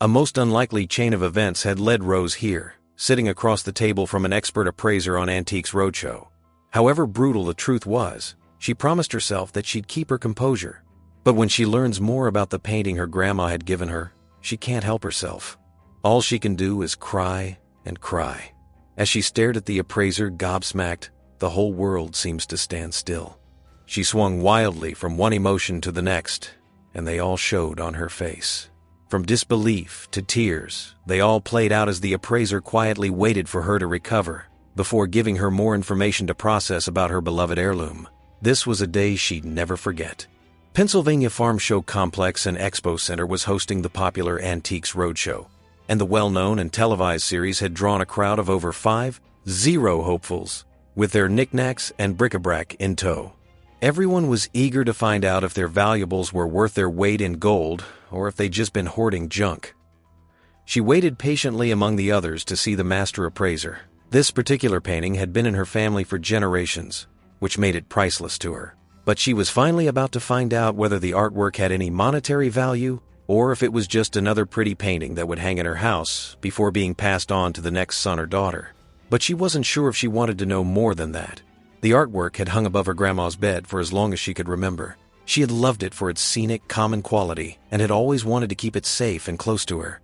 A most unlikely chain of events had led Rose here, sitting across the table from an expert appraiser on Antiques Roadshow. However brutal the truth was, she promised herself that she'd keep her composure. But when she learns more about the painting her grandma had given her, she can't help herself. All she can do is cry and cry. As she stared at the appraiser gobsmacked, the whole world seems to stand still. She swung wildly from one emotion to the next, and they all showed on her face. From disbelief to tears, they all played out as the appraiser quietly waited for her to recover, before giving her more information to process about her beloved heirloom. This was a day she'd never forget. Pennsylvania Farm Show Complex and Expo Center was hosting the popular Antiques Roadshow, and the well-known and televised series had drawn a crowd of over 50 hopefuls, with their knickknacks and bric-a-brac in tow. Everyone was eager to find out if their valuables were worth their weight in gold or if they'd just been hoarding junk. She waited patiently among the others to see the master appraiser. This particular painting had been in her family for generations, which made it priceless to her. But she was finally about to find out whether the artwork had any monetary value or if it was just another pretty painting that would hang in her house before being passed on to the next son or daughter. But she wasn't sure if she wanted to know more than that. The artwork had hung above her grandma's bed for as long as she could remember. She had loved it for its scenic, common quality and had always wanted to keep it safe and close to her.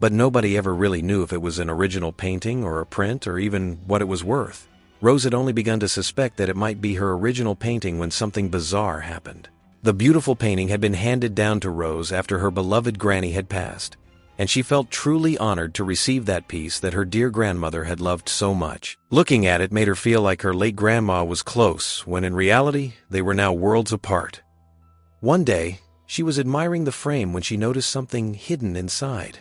But nobody ever really knew if it was an original painting or a print or even what it was worth. Rose had only begun to suspect that it might be her original painting when something bizarre happened. The beautiful painting had been handed down to Rose after her beloved granny had passed, and she felt truly honored to receive that piece that her dear grandmother had loved so much. Looking at it made her feel like her late grandma was close, when in reality, they were now worlds apart. One day, she was admiring the frame when she noticed something hidden inside.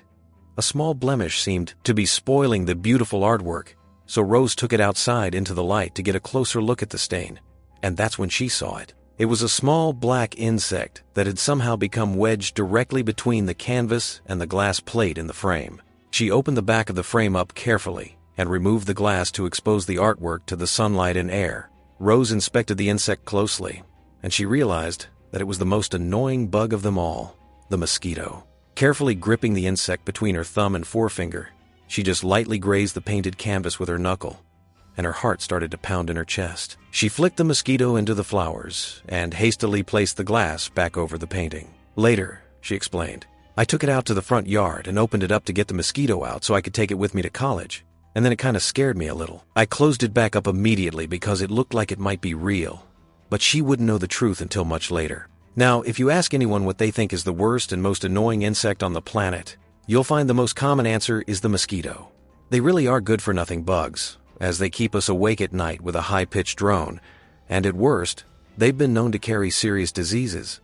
A small blemish seemed to be spoiling the beautiful artwork, so Rose took it outside into the light to get a closer look at the stain, and that's when she saw it. It was a small black insect that had somehow become wedged directly between the canvas and the glass plate in the frame. She opened the back of the frame up carefully and removed the glass to expose the artwork to the sunlight and air. Rose inspected the insect closely, and she realized that it was the most annoying bug of them all, the mosquito. Carefully gripping the insect between her thumb and forefinger, she just lightly grazed the painted canvas with her knuckle, and her heart started to pound in her chest. She flicked the mosquito into the flowers and hastily placed the glass back over the painting. Later, she explained, I took it out to the front yard and opened it up to get the mosquito out so I could take it with me to college, and then it kind of scared me a little. I closed it back up immediately because it looked like it might be real, but she wouldn't know the truth until much later. Now, if you ask anyone what they think is the worst and most annoying insect on the planet, you'll find the most common answer is the mosquito. They really are good-for-nothing bugs, as they keep us awake at night with a high-pitched drone, and at worst, they've been known to carry serious diseases.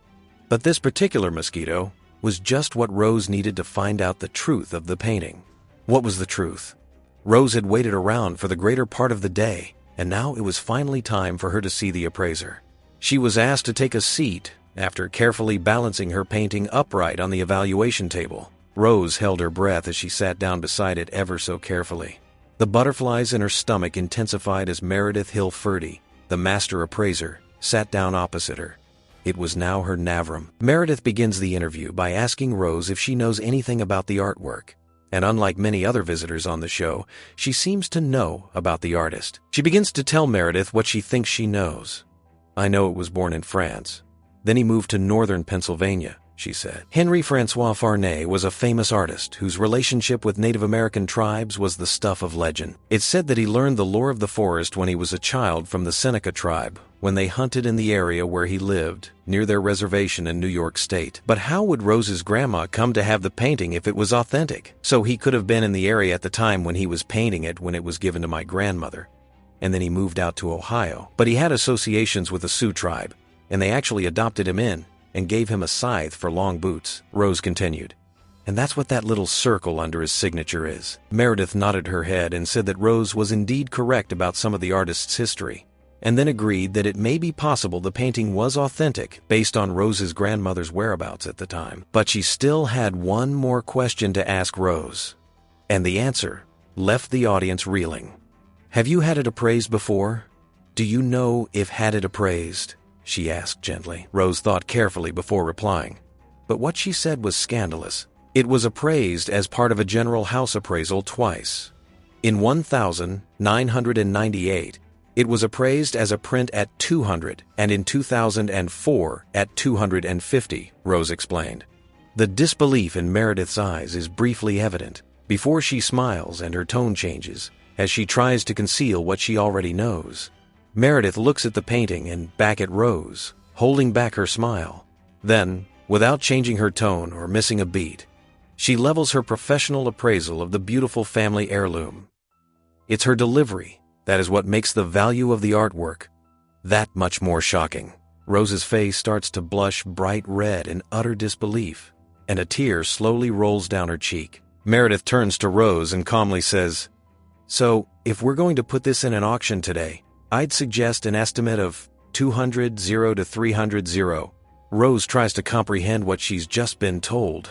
But this particular mosquito was just what Rose needed to find out the truth of the painting. What was the truth? Rose had waited around for the greater part of the day, and now it was finally time for her to see the appraiser. She was asked to take a seat after carefully balancing her painting upright on the evaluation table. Rose held her breath as she sat down beside it ever so carefully. The butterflies in her stomach intensified as Meredith Hill Ferdy, the master appraiser, sat down opposite her. It was now her Navram. Meredith begins the interview by asking Rose if she knows anything about the artwork. And unlike many other visitors on the show, she seems to know about the artist. She begins to tell Meredith what she thinks she knows. I know it was born in France. Then he moved to northern Pennsylvania, she said. Henry Francois Farnay was a famous artist whose relationship with Native American tribes was the stuff of legend. It's said that he learned the lore of the forest when he was a child from the Seneca tribe, when they hunted in the area where he lived, near their reservation in New York State. But how would Rose's grandma come to have the painting if it was authentic? So he could have been in the area at the time when he was painting it when it was given to my grandmother. And then he moved out to Ohio. But he had associations with the Sioux tribe, and they actually adopted him in and gave him a scythe for long boots, Rose continued. And that's what that little circle under his signature is. Meredith nodded her head and said that Rose was indeed correct about some of the artist's history, and then agreed that it may be possible the painting was authentic based on Rose's grandmother's whereabouts at the time. But she still had one more question to ask Rose, and the answer left the audience reeling. Have you had it appraised before? Do you know if had it appraised? She asked gently. Rose thought carefully before replying. But what she said was scandalous. It was appraised as part of a general house appraisal twice. In 1998, it was appraised as a print at $200, and in 2004 at $250, Rose explained. The disbelief in Meredith's eyes is briefly evident before she smiles and her tone changes as she tries to conceal what she already knows. Meredith looks at the painting and back at Rose, holding back her smile. Then, without changing her tone or missing a beat, she levels her professional appraisal of the beautiful family heirloom. It's her delivery that is what makes the value of the artwork that much more shocking. Rose's face starts to blush bright red in utter disbelief, and a tear slowly rolls down her cheek. Meredith turns to Rose and calmly says, "So, if we're going to put this in an auction today, I'd suggest an estimate of 200 to 300. Rose tries to comprehend what she's just been told,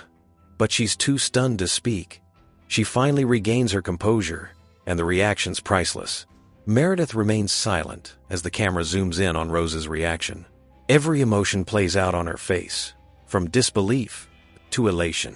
but she's too stunned to speak. She finally regains her composure, and the reaction's priceless. Meredith remains silent as the camera zooms in on Rose's reaction. Every emotion plays out on her face, from disbelief to elation.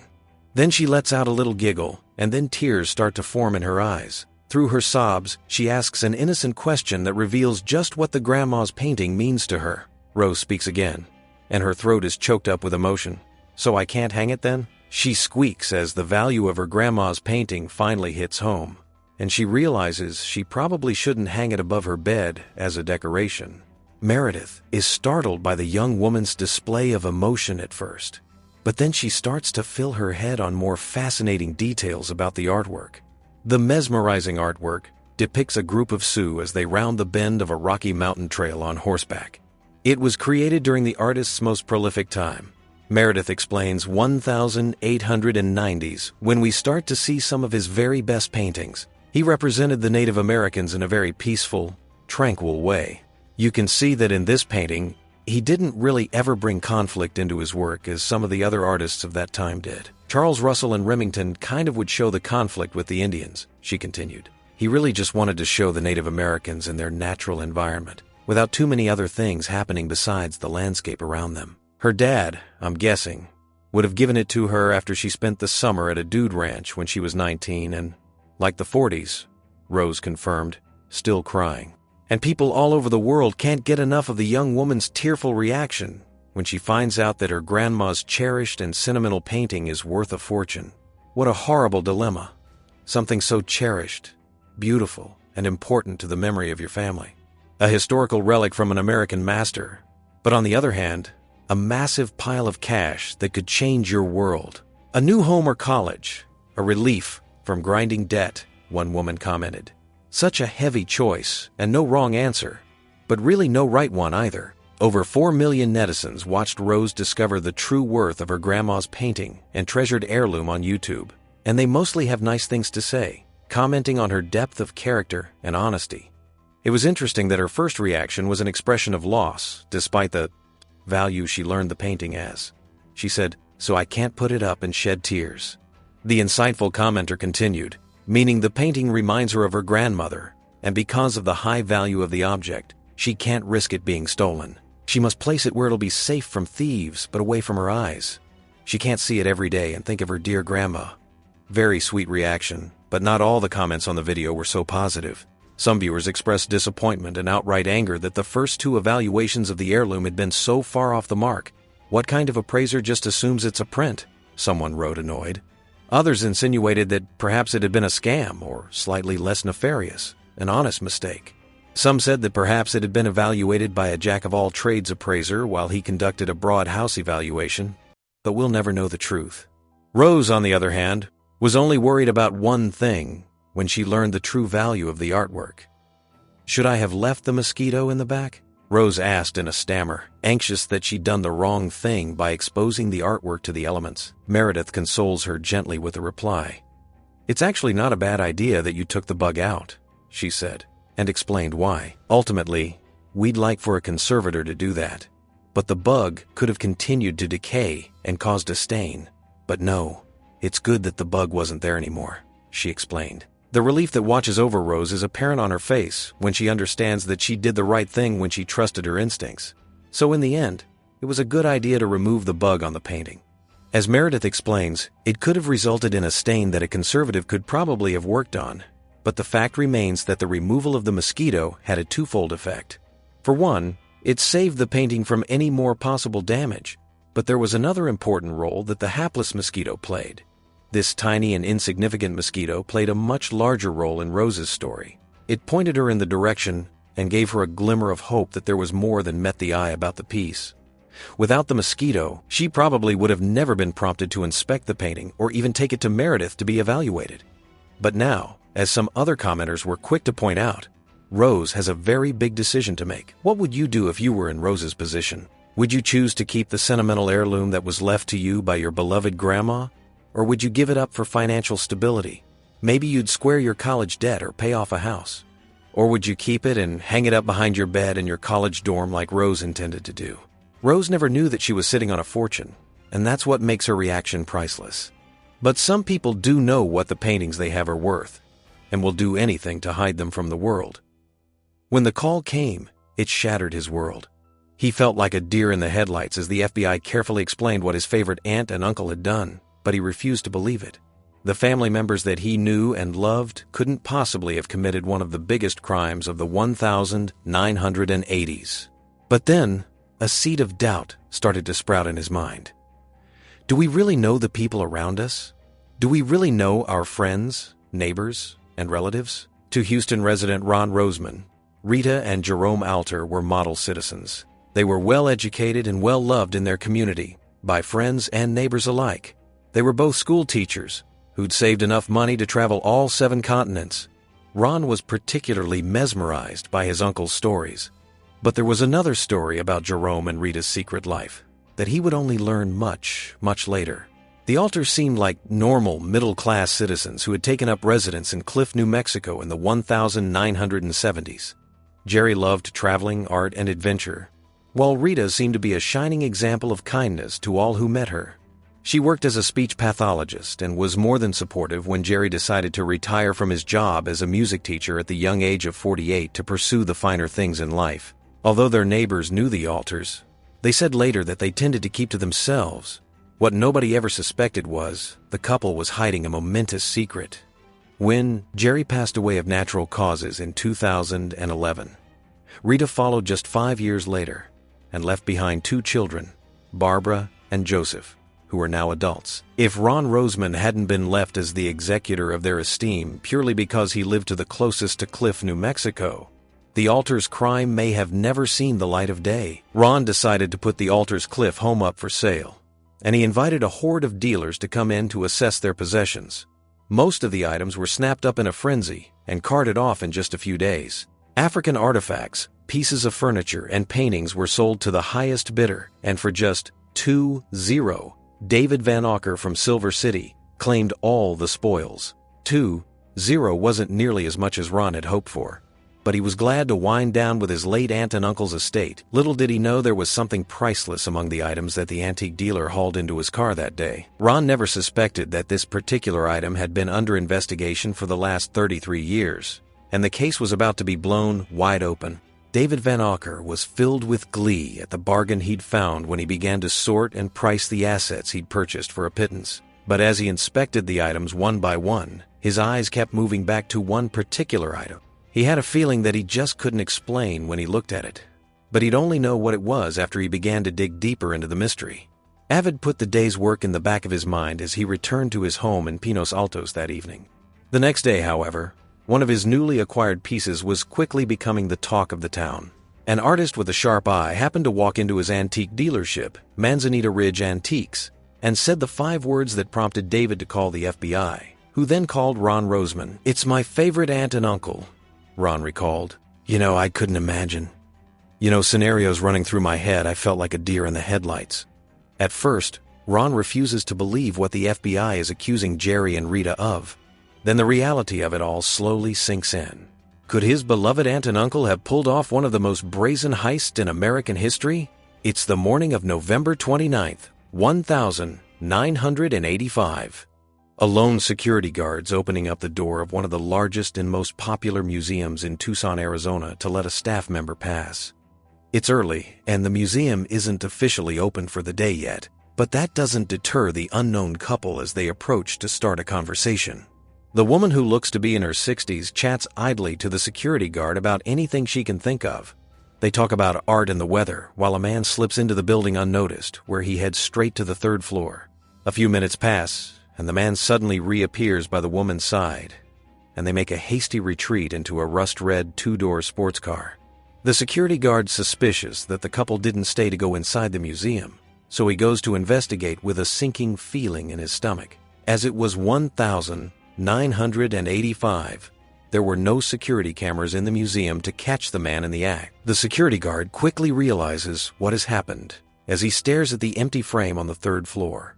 Then she lets out a little giggle, and then tears start to form in her eyes. Through her sobs, she asks an innocent question that reveals just what the grandma's painting means to her. Rose speaks again, and her throat is choked up with emotion. "So I can't hang it then?" She squeaks as the value of her grandma's painting finally hits home, and she realizes she probably shouldn't hang it above her bed as a decoration. Meredith is startled by the young woman's display of emotion at first, but then she starts to fill her head on more fascinating details about the artwork. The mesmerizing artwork depicts a group of Sioux as they round the bend of a rocky mountain trail on horseback. It was created during the artist's most prolific time. Meredith explains 1890s, when we start to see some of his very best paintings. He represented the Native Americans in a very peaceful, tranquil way. You can see that in this painting, he didn't really ever bring conflict into his work as some of the other artists of that time did. Charles Russell and Remington kind of would show the conflict with the Indians, she continued. He really just wanted to show the Native Americans in their natural environment, without too many other things happening besides the landscape around them. Her dad, I'm guessing, would have given it to her after she spent the summer at a dude ranch when she was 19 and, like the 40s, Rose confirmed, still crying. And people all over the world can't get enough of the young woman's tearful reaction when she finds out that her grandma's cherished and sentimental painting is worth a fortune. What a horrible dilemma. Something so cherished, beautiful, and important to the memory of your family. A historical relic from an American master, but on the other hand, a massive pile of cash that could change your world. A new home or college, a relief from grinding debt, one woman commented. Such a heavy choice, and no wrong answer, but really no right one either. Over 4 million netizens watched Rose discover the true worth of her grandma's painting and treasured heirloom on YouTube, and they mostly have nice things to say, commenting on her depth of character and honesty. It was interesting that her first reaction was an expression of loss, despite the value she learned the painting as. She said, "So I can't put it up and shed tears." The insightful commenter continued, meaning the painting reminds her of her grandmother, and because of the high value of the object, she can't risk it being stolen. She must place it where it'll be safe from thieves, but away from her eyes. She can't see it every day and think of her dear grandma. Very sweet reaction, but not all the comments on the video were so positive. Some viewers expressed disappointment and outright anger that the first two evaluations of the heirloom had been so far off the mark. What kind of appraiser just assumes it's a print? Someone wrote, annoyed. Others insinuated that perhaps it had been a scam or slightly less nefarious, an honest mistake. Some said that perhaps it had been evaluated by a jack-of-all-trades appraiser while he conducted a broad house evaluation, but we'll never know the truth. Rose, on the other hand, was only worried about one thing when she learned the true value of the artwork. "Should I have left the mosquito in the back?" Rose asked in a stammer, anxious that she'd done the wrong thing by exposing the artwork to the elements. Meredith consoles her gently with a reply. "It's actually not a bad idea that you took the bug out," she said, and explained why. "Ultimately, we'd like for a conservator to do that, but the bug could have continued to decay and caused a stain. But no, it's good that the bug wasn't there anymore," she explained. The relief that watches over Rose is apparent on her face when she understands that she did the right thing when she trusted her instincts. So in the end, it was a good idea to remove the bug on the painting. As Meredith explains, it could have resulted in a stain that a conservative could probably have worked on, but the fact remains that the removal of the mosquito had a twofold effect. For one, it saved the painting from any more possible damage, but there was another important role that the hapless mosquito played. This tiny and insignificant mosquito played a much larger role in Rose's story. It pointed her in the direction and gave her a glimmer of hope that there was more than met the eye about the piece. Without the mosquito, she probably would have never been prompted to inspect the painting or even take it to Meredith to be evaluated. But now, as some other commenters were quick to point out, Rose has a very big decision to make. What would you do if you were in Rose's position? Would you choose to keep the sentimental heirloom that was left to you by your beloved grandma? Or would you give it up for financial stability? Maybe you'd square your college debt or pay off a house. Or would you keep it and hang it up behind your bed in your college dorm like Rose intended to do? Rose never knew that she was sitting on a fortune, and that's what makes her reaction priceless. But some people do know what the paintings they have are worth, and will do anything to hide them from the world. When the call came, it shattered his world. He felt like a deer in the headlights as the FBI carefully explained what his favorite aunt and uncle had done, but he refused to believe it. The family members that he knew and loved couldn't possibly have committed one of the biggest crimes of the 1980s. But then, a seed of doubt started to sprout in his mind. Do we really know the people around us? Do we really know our friends, neighbors, and relatives? To Houston resident Ron Roseman, Rita and Jerome Alter were model citizens. They were well-educated and well-loved in their community, by friends and neighbors alike. They were both school teachers, who'd saved enough money to travel all 7 continents. Ron was particularly mesmerized by his uncle's stories. But there was another story about Jerome and Rita's secret life that he would only learn much, much later. The Alters seemed like normal, middle-class citizens who had taken up residence in Cliff, New Mexico in the 1970s. Jerry loved traveling, art, and adventure, while Rita seemed to be a shining example of kindness to all who met her. She worked as a speech pathologist and was more than supportive when Jerry decided to retire from his job as a music teacher at the young age of 48 to pursue the finer things in life. Although their neighbors knew the Alters, they said later that they tended to keep to themselves. What nobody ever suspected was the couple was hiding a momentous secret. When Jerry passed away of natural causes in 2011, Rita followed just 5 years later and left behind 2 children, Barbara and Joseph, who are now adults. If Ron Roseman hadn't been left as the executor of their esteem purely because he lived to the closest to Cliff, New Mexico, the Alters' crime may have never seen the light of day. Ron decided to put the Alters' Cliff home up for sale, and he invited a horde of dealers to come in to assess their possessions. Most of the items were snapped up in a frenzy and carted off in just a few days. African artifacts, pieces of furniture, and paintings were sold to the highest bidder, and for just $2-0, David Van Auker from Silver City claimed all the spoils. $2-0 wasn't nearly as much as Ron had hoped for, but he was glad to wind down with his late aunt and uncle's estate. Little did he know there was something priceless among the items that the antique dealer hauled into his car that day. Ron never suspected that this particular item had been under investigation for the last 33 years, and the case was about to be blown wide open. David Van Auker was filled with glee at the bargain he'd found when he began to sort and price the assets he'd purchased for a pittance. But as he inspected the items one by one, his eyes kept moving back to one particular item. He had a feeling that he just couldn't explain when he looked at it, but he'd only know what it was after he began to dig deeper into the mystery. Avid put the day's work in the back of his mind as he returned to his home in Pinos Altos that evening. The next day, however, one of his newly acquired pieces was quickly becoming the talk of the town. An artist with a sharp eye happened to walk into his antique dealership, Manzanita Ridge Antiques, and said the 5 words that prompted David to call the FBI, who then called Ron Roseman. "It's my favorite aunt and uncle," Ron recalled. I couldn't imagine. Scenarios running through my head, I felt like a deer in the headlights." At first, Ron refuses to believe what the FBI is accusing Jerry and Rita of. Then the reality of it all slowly sinks in. Could his beloved aunt and uncle have pulled off one of the most brazen heists in American history? It's the morning of November 29th, 1985. Alone security guards opening up the door of one of the largest and most popular museums in Tucson, Arizona to let a staff member pass. It's early, and the museum isn't officially open for the day yet, But that doesn't deter the unknown couple as they approach to start a conversation. The woman, who looks to be in her 60s, chats idly to the security guard about anything she can think of. They talk about art and the weather, while a man slips into the building unnoticed, where he heads straight to the 3rd floor. A few minutes pass, and the man suddenly reappears by the woman's side, and they make a hasty retreat into a rust-red 2-door sports car. The security guard's suspicious that the couple didn't stay to go inside the museum, so he goes to investigate with a sinking feeling in his stomach. As it was 1985, there were no security cameras in the museum to catch the man in the act. The security guard quickly realizes what has happened as he stares at the empty frame on the 3rd floor.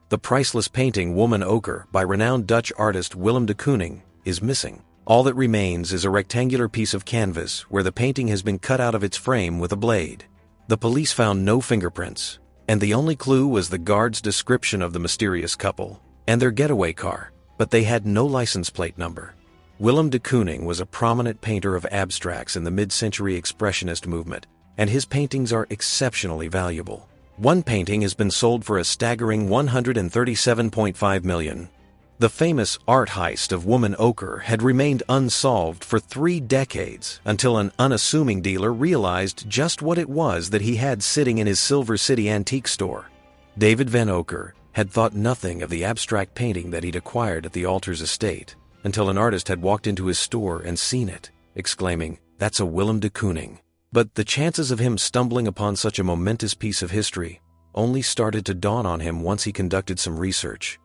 The priceless painting Woman Ochre by renowned Dutch artist Willem de Kooning is missing. All that remains is a rectangular piece of canvas where the painting has been cut out of its frame with a blade. The police found no fingerprints, and the only clue was the guard's description of the mysterious couple and their getaway car, but they had no license plate number. Willem de Kooning was a prominent painter of abstracts in the mid-century Expressionist movement, and his paintings are exceptionally valuable. One painting has been sold for a staggering $137.5 million. The famous art heist of Woman Ochre had remained unsolved for 3 decades until an unassuming dealer realized just what it was that he had sitting in his Silver City antique store. David Van Ochre had thought nothing of the abstract painting that he'd acquired at the Alters estate until an artist had walked into his store and seen it, exclaiming, "That's a Willem de Kooning." But the chances of him stumbling upon such a momentous piece of history only started to dawn on him once he conducted some research.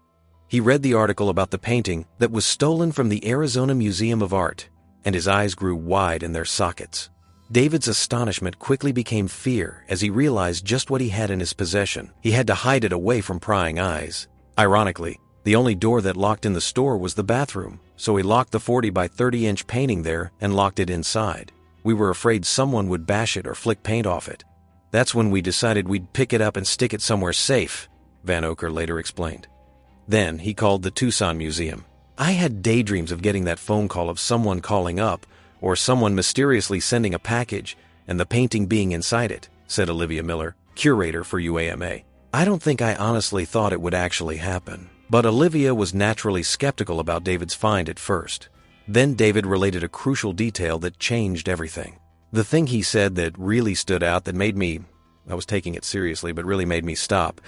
He read the article about the painting that was stolen from the Arizona Museum of Art, and his eyes grew wide in their sockets. David's astonishment quickly became fear as he realized just what he had in his possession. He had to hide it away from prying eyes. Ironically, the only door that locked in the store was the bathroom, so he locked the 40 by 30-inch painting there and locked it inside. We were afraid someone would bash it or flick paint off it. That's when we decided we'd pick it up and stick it somewhere safe, Van Ochre later explained. Then he called the Tucson Museum. "I had daydreams of getting that phone call of someone calling up, or someone mysteriously sending a package, and the painting being inside it," said Olivia Miller, curator for UAMA. "I don't think I honestly thought it would actually happen." But Olivia was naturally skeptical about David's find at first. Then David related a crucial detail that changed everything. The thing he said that really stood out, that made me, I was taking it seriously, but really made me stop,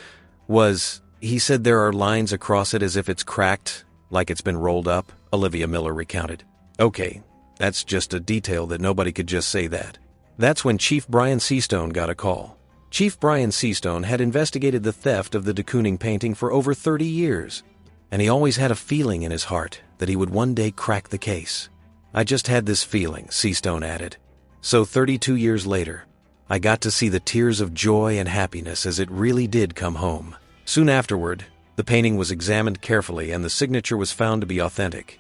was, he said there are lines across it as if it's cracked, like it's been rolled up, Olivia Miller recounted. Okay, that's just a detail that nobody could just say that. That's when Chief Brian Seastone got a call. Chief Brian Seastone had investigated the theft of the de Kooning painting for over 30 years, and he always had a feeling in his heart that he would one day crack the case. "I just had this feeling," Seastone added. So 32 years later, I got to see the tears of joy and happiness as it really did come home. Soon afterward, the painting was examined carefully and the signature was found to be authentic.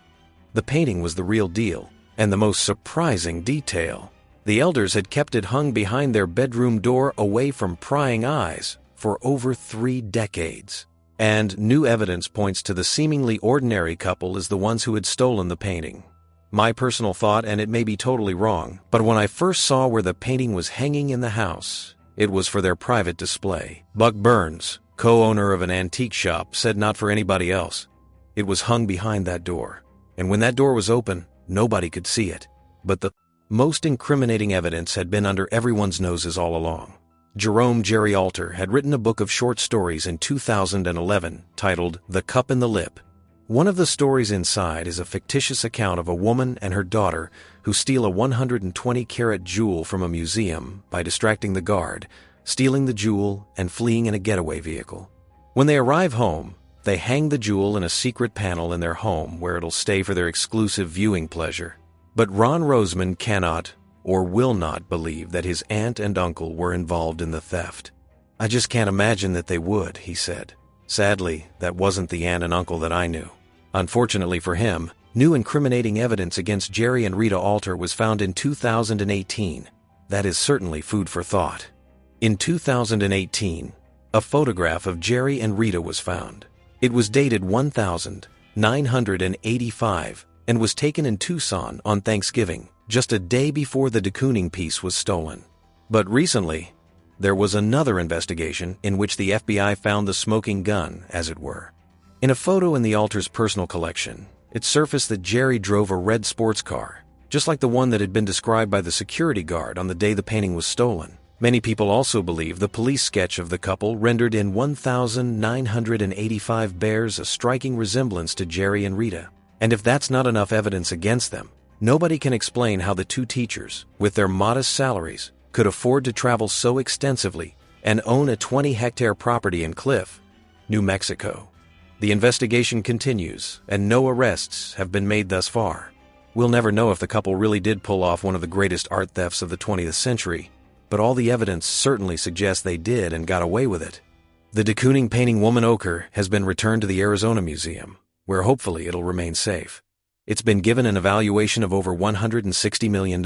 The painting was the real deal, and the most surprising detail, the elders had kept it hung behind their bedroom door away from prying eyes for over 3 decades. And new evidence points to the seemingly ordinary couple as the ones who had stolen the painting. My personal thought, and it may be totally wrong, but when I first saw where the painting was hanging in the house, it was for their private display. Buck Burns, co-owner of an antique shop, said not for anybody else. It was hung behind that door, and when that door was open, nobody could see it. But the most incriminating evidence had been under everyone's noses all along. Jerome Jerry Alter had written a book of short stories in 2011 titled The Cup and the Lip. One of the stories inside is a fictitious account of a woman and her daughter who steal a 120-carat jewel from a museum by distracting the guard, stealing the jewel, and fleeing in a getaway vehicle. When they arrive home, they hang the jewel in a secret panel in their home where it'll stay for their exclusive viewing pleasure. But Ron Roseman cannot or will not believe that his aunt and uncle were involved in the theft. "I just can't imagine that they would," he said. Sadly, that wasn't the aunt and uncle that I knew. Unfortunately for him, new incriminating evidence against Jerry and Rita Alter was found in 2018. That is certainly food for thought. In 2018, a photograph of Jerry and Rita was found. It was dated 1985 and was taken in Tucson on Thanksgiving, just a day before the de Kooning piece was stolen. But recently, there was another investigation in which the FBI found the smoking gun, as it were. In a photo in the altar's personal collection, it surfaced that Jerry drove a red sports car, just like the one that had been described by the security guard on the day the painting was stolen. Many people also believe the police sketch of the couple rendered in 1,985 bears a striking resemblance to Jerry and Rita. And if that's not enough evidence against them, nobody can explain how the two teachers, with their modest salaries, could afford to travel so extensively and own a 20-hectare property in Cliff, New Mexico. The investigation continues, and no arrests have been made thus far. We'll never know if the couple really did pull off one of the greatest art thefts of the 20th century, but all the evidence certainly suggests they did and got away with it. The de Kooning painting Woman Ochre has been returned to the Arizona Museum, where hopefully it'll remain safe. It's been given an evaluation of over $160 million.